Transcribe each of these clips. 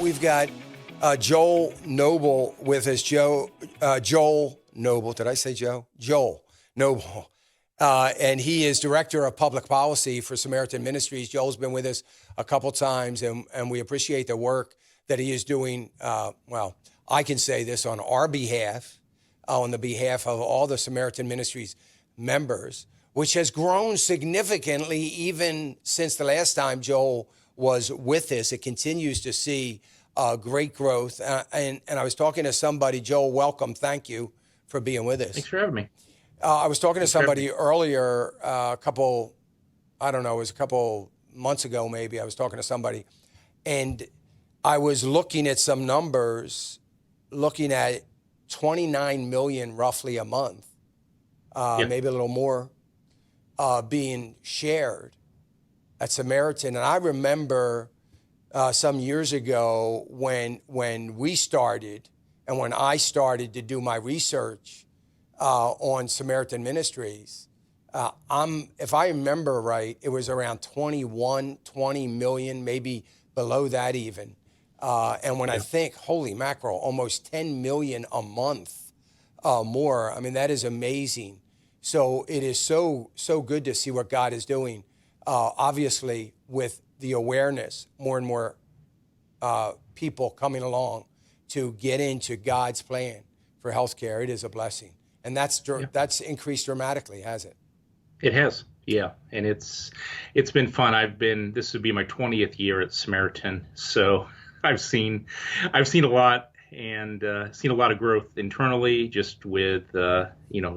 We've got Joel Noble with us. Joel Noble. Did I say Joe? Joel Noble. And he is Director of Public Policy for Samaritan Ministries. Joel's been with us a couple times, and we appreciate the work that he is doing. Well, I can say this on our behalf, on the behalf of all the Samaritan Ministries members, which has grown significantly even since the last time Joel was with us. It continues to see great growth. And I was talking to somebody, Joel, welcome. Thank you for being with us. Thanks for having me. I was talking to somebody earlier, it was a couple months ago maybe. I was talking to somebody, and I was looking at some numbers, looking at 29 million roughly a month, maybe a little more, being shared at Samaritan. And I remember some years ago when we started and when I started to do my research on Samaritan Ministries, if I remember right, it was around 20 million, maybe below that even. And when I think, holy mackerel, almost 10 million a month more, I mean, that is amazing. So it is so good to see what God is doing. Obviously, with the awareness, more and more people coming along to get into God's plan for healthcare, it is a blessing. And that's increased dramatically, has it? It has, yeah. And it's been fun. This would be my 20th year at Samaritan. So I've seen a lot and seen a lot of growth internally, just with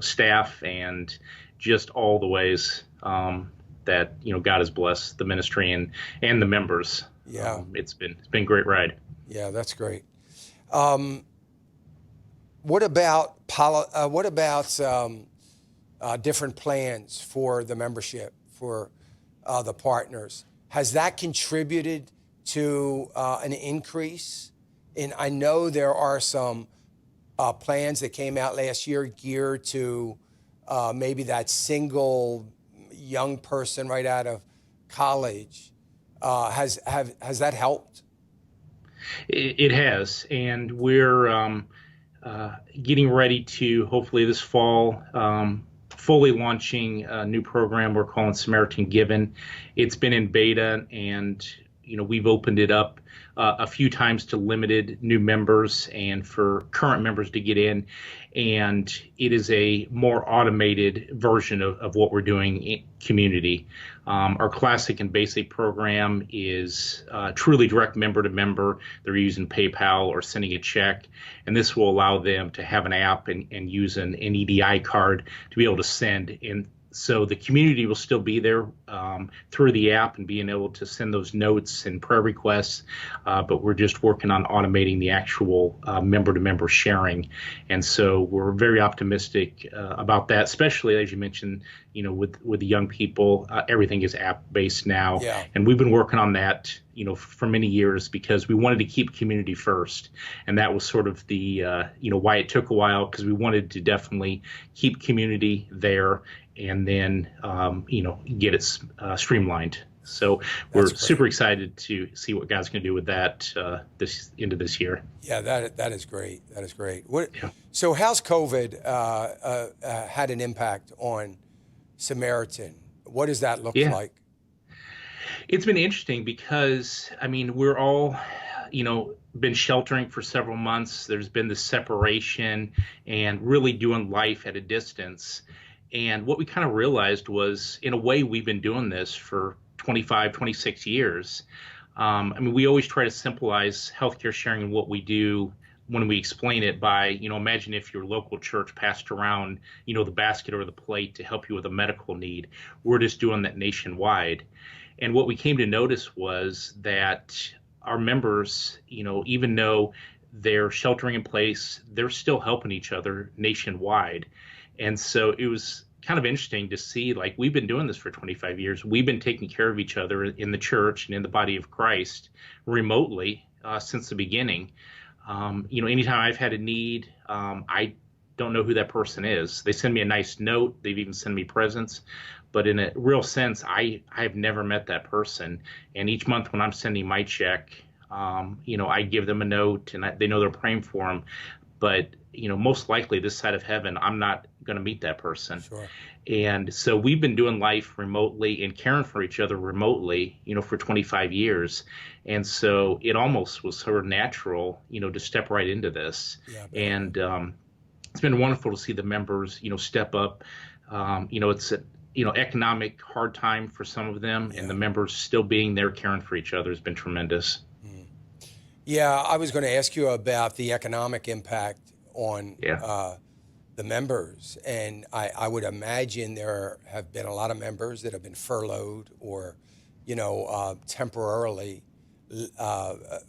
staff and just all the ways that God has blessed the ministry and the members. Yeah, it's been a great ride. Yeah, that's great. What about different plans for the membership, for the partners? Has that contributed to an increase? And I know there are some plans that came out last year geared to maybe that single young person right out of college. Has that helped? It has, and we're getting ready to hopefully this fall fully launching a new program we're calling Samaritan Given. It's been in beta, and we've opened it up a few times to limited new members and for current members to get in. And it is a more automated version of what we're doing in community. Our classic and basic program is truly direct member to member. They're using PayPal or sending a check. And this will allow them to have an app and use an EDI card to be able to send in. So the community will still be there through the app and being able to send those notes and prayer requests, but we're just working on automating the actual member-to-member sharing. And so we're very optimistic about that, especially as you mentioned, with the young people. Everything is app-based now, and we've been working on that for many years because we wanted to keep community first, and that was sort of the why it took a while, because we wanted to definitely keep community there and then get it streamlined. So we're super excited to see what God's going to do with that this into this year. Yeah, that is great. That is great. So how's COVID had an impact on Samaritan? What does that look like? It's been interesting because, we're all, been sheltering for several months. There's been this separation and really doing life at a distance. And what we kind of realized was, in a way, we've been doing this for 25, 26 years. We always try to symbolize healthcare sharing and what we do when we explain it by, imagine if your local church passed around, the basket or the plate to help you with a medical need. We're just doing that nationwide. And what we came to notice was that our members, even though they're sheltering in place, they're still helping each other nationwide. And so it was kind of interesting to see, like, we've been doing this for 25 years. We've been taking care of each other in the church and in the body of Christ remotely since the beginning. Anytime I've had a need, I don't know who that person is. They send me a nice note. They've even sent me presents. But in a real sense, I have never met that person. And each month when I'm sending my check, I give them a note, and they know they're praying for them. But most likely this side of heaven, I'm not going to meet that person. Sure. And so we've been doing life remotely and caring for each other remotely, for 25 years. And so it almost was sort of natural, to step right into this. Yeah. And it's been wonderful to see the members, step up. It's a, economic hard time for some of them, Yeah. and the members still being there caring for each other has been tremendous. Yeah, I was going to ask you about the economic impact on Yeah. the members. And I would imagine there have been a lot of members that have been furloughed or, temporarily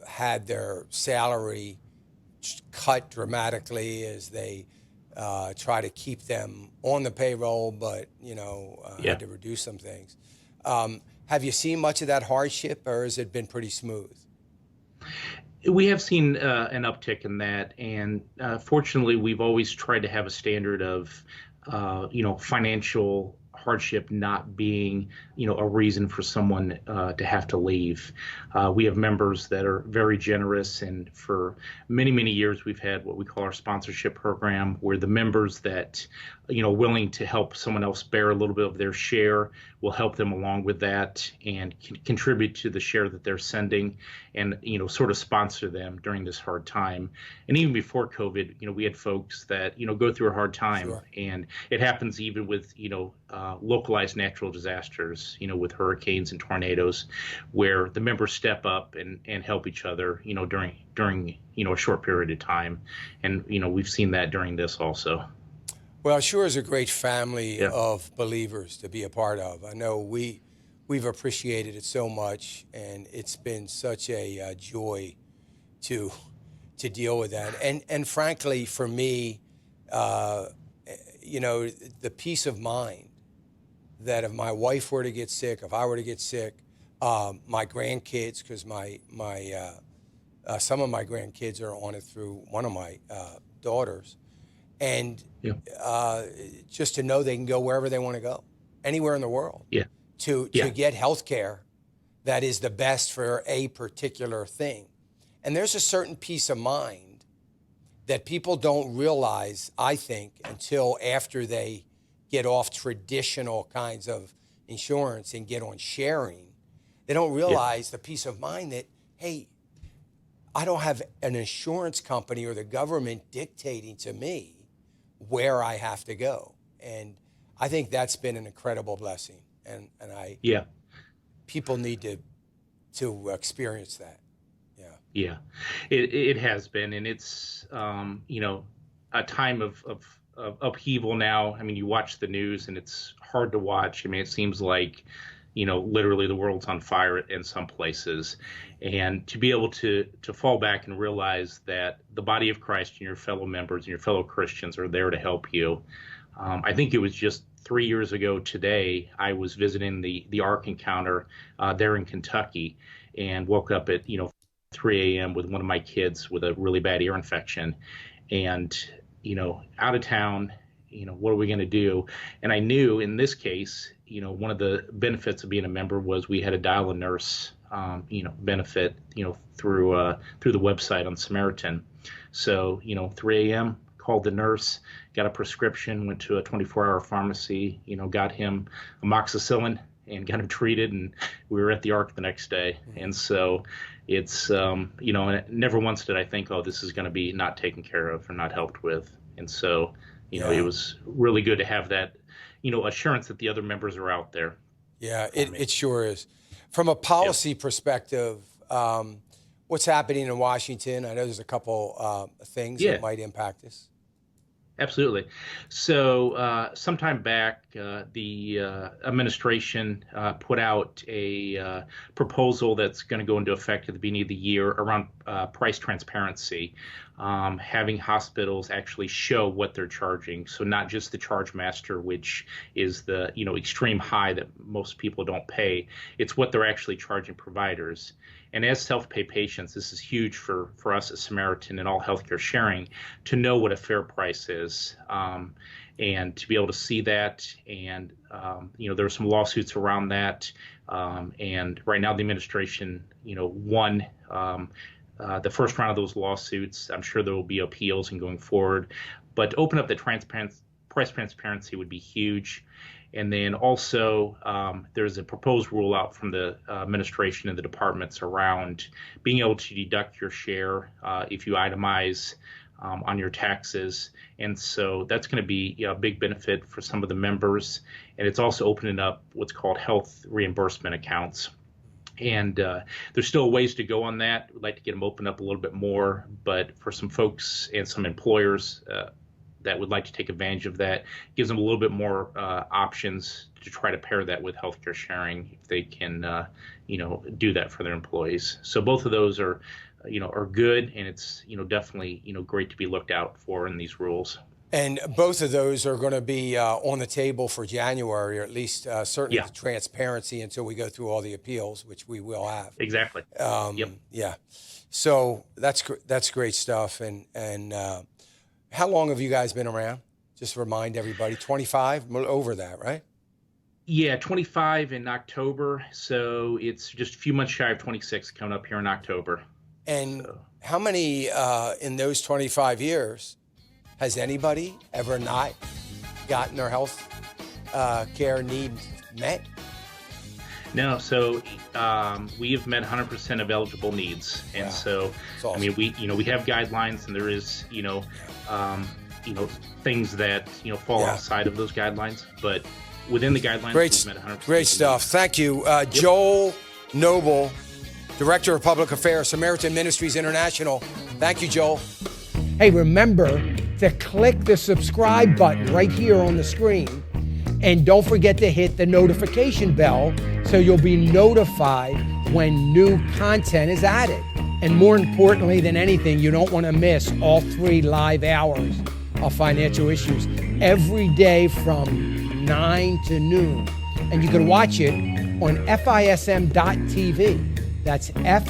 had their salary cut dramatically as they try to keep them on the payroll, but, Yeah. had to reduce some things. Have you seen much of that hardship, or has it been pretty smooth? We have seen an uptick in that, and fortunately, we've always tried to have a standard of, financial hardship not being, a reason for someone to have to leave. We have members that are very generous, and for many, many years, we've had what we call our sponsorship program, where the members that, willing to help someone else bear a little bit of their share will help them along with that and contribute to the share that they're sending, and sort of sponsor them during this hard time. And even before COVID, we had folks that go through a hard time. Sure. And it happens even with localized natural disasters, with hurricanes and tornadoes, where the members step up and help each other during a short period of time. And we've seen that during this also. Well, it sure is a great family Yeah. of believers to be a part of. I know we've appreciated it so much, and it's been such a joy to deal with that. And frankly, for me, the peace of mind that if my wife were to get sick, if I were to get sick, my grandkids, because some of my grandkids are on it through one of my daughters, and Yeah. just to know they can go wherever they want to go, anywhere in the world, Yeah. to Yeah. get health care that is the best for a particular thing. And there's a certain peace of mind that people don't realize, I think, until after they get off traditional kinds of insurance and get on sharing. They don't realize the peace of mind that, hey, I don't have an insurance company or the government dictating to me where I have to go. And I think that's been an incredible blessing. And Yeah. people need to experience that. Yeah. Yeah, it has been, and it's a time of upheaval now. I mean, you watch the news, and it's hard to watch. I mean, it seems like literally the world's on fire in some places, and to be able to fall back and realize that the body of Christ and your fellow members and your fellow Christians are there to help you. I think it was just 3 years ago today, I was visiting the Ark Encounter there in Kentucky, and woke up at 3 a.m. with one of my kids with a really bad ear infection, and out of town. What are we going to do? And I knew in this case, one of the benefits of being a member was we had a dial a nurse, benefit, through the website on Samaritan. So 3 a.m. called the nurse, got a prescription, went to a 24-hour pharmacy, got him amoxicillin and got him treated, and we were at the Ark the next day. And so it's, never once did I think, oh, this is going to be not taken care of or not helped with. And so, it was really good to have that, assurance that the other members are out there. Yeah, it sure is. From a policy perspective, what's happening in Washington? I know there's a couple things that might impact us. Absolutely. So sometime back, the administration put out a proposal that's going to go into effect at the beginning of the year around price transparency, having hospitals actually show what they're charging. So not just the charge master, which is the extreme high that most people don't pay. It's what they're actually charging providers. And as self-pay patients, this is huge for us at Samaritan and all healthcare sharing to know what a fair price is. and to be able to see that, and there were some lawsuits around that, and right now the administration, won the first round of those lawsuits. I'm sure there will be appeals and going forward, but to open up the price transparency would be huge. And then also there's a proposed rule out from the administration and the departments around being able to deduct your share if you itemize on your taxes. And so that's going to be a big benefit for some of the members. And it's also opening up what's called health reimbursement accounts. And there's still ways to go on that. We'd like to get them opened up a little bit more. But for some folks and some employers that would like to take advantage of that, gives them a little bit more options to try to pair that with healthcare sharing if they can, do that for their employees. So both of those are good, and it's, definitely, great to be looked out for in these rules. And both of those are going to be on the table for January, or at least certainly the transparency until we go through all the appeals, which we will have. Exactly. Yep. Yeah. So that's great stuff. And how long have you guys been around? Just remind everybody, 25, over that, right? Yeah, 25 in October. So it's just a few months shy of 26 coming up here in October. And how many in those 25 years has anybody ever not gotten their health care needs met? No, so we have met 100% of eligible needs, and wow. So Awesome. I mean, we have guidelines, and there is things that fall outside of those guidelines, but within the guidelines, we've met 100%. Great stuff. Thank you, Joel Noble, Director of Public Affairs, Samaritan Ministries International. Thank you, Joel. Hey, remember to click the subscribe button right here on the screen. And don't forget to hit the notification bell so you'll be notified when new content is added. And more importantly than anything, you don't want to miss all 3 live hours of Financial Issues every day from 9 to noon. And you can watch it on FISM.tv. That's FISM.tv.